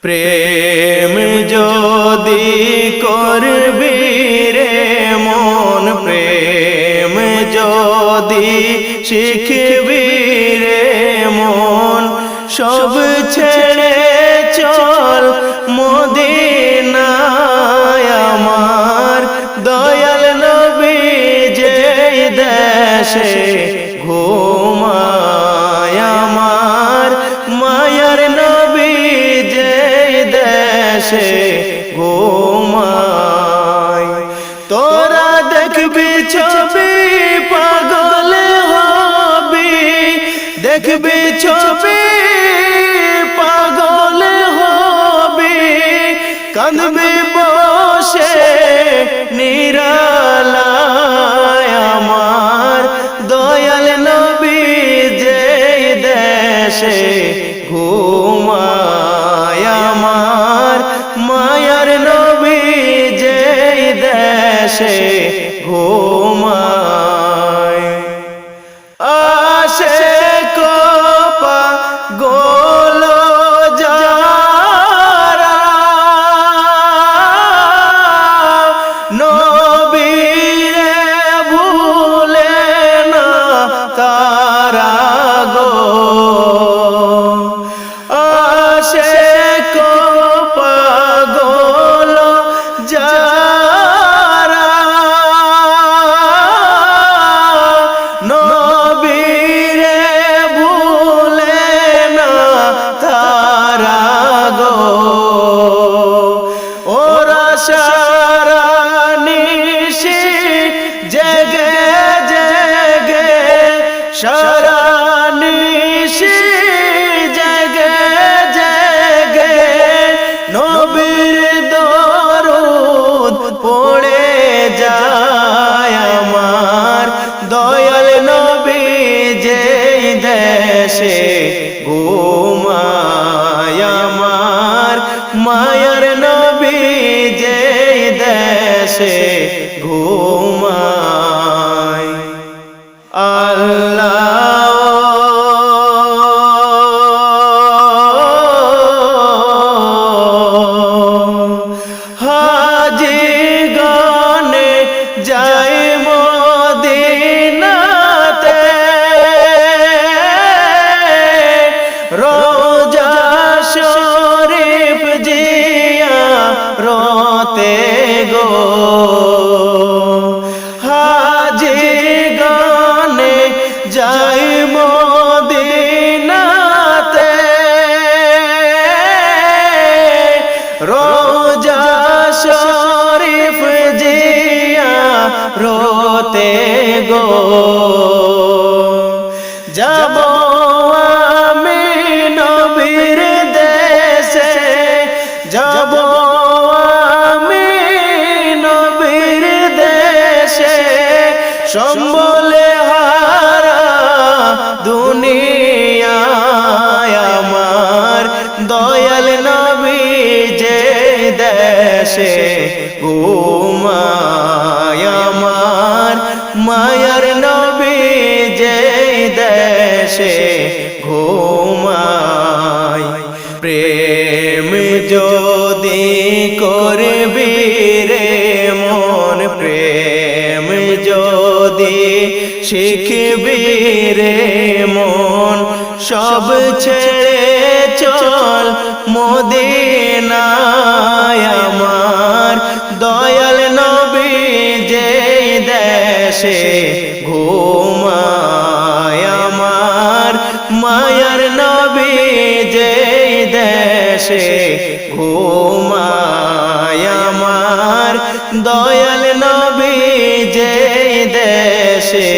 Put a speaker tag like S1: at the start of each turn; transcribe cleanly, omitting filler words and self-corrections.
S1: প্রেম যদি করবি রে মন, প্রেম যদি শিখবি রে মন, সব ছেড়ে চল মদিনায় আমার দয়াল নবী যেই দেশে ঘুমায়, আমার মায়ার নবী যেই দেশে ঘুমায়। তোরা দেখবি ছবি পাগল হবি, দেখবি ছবি পাগল হবি, কাঁদবি বসে নিরালায় আমার দয়াল নবী যেই দেশে ঘুমায়, আমার মায়ার নবী যেই দেশে ঘুমায়। আশিক পাগল যারা নবীরে ভুলে না তারা গো, আশিক পাগল যারা নবীরে ভুলে না তারা গো, ওরা সারা নিশি জেগে জেগে, সারা নিশি জেগে জেগে নবীর দরুদ পড়ে যায়, আমার দয়াল নবী যেই দেশে ঘুমায়, আমার মায়ার নবী যেই দেশে ঘুমায়। আল্লাহ হাজি গানে যাই মদিনাতে, রোজা শরীফ জিয়ারতে গো, হাজি গানে যাই মদিনাতে, রোজা শরীফ জিয়ারতে গো, যাব আমি নবীর দেশে, যাব আমি নবীর দেশে, সম্বলে হারা দুনিয়ায় আমার দয়াল নবী যেই দেশে ঘুমায়, আমার মায়ার নবী যেই দেশে ঘুমায়। প্রেম যদি করবি রে মন, প্রেম যদি শিখবি রে মন, সব ছেড়ে চল মদিনায় আমার দয়াল নবী যেই দেশে ঘুমায়, আমার মায়ার নবী যেই দেশে ঘুমায়, আমার দয়াল নবী যেই দেশে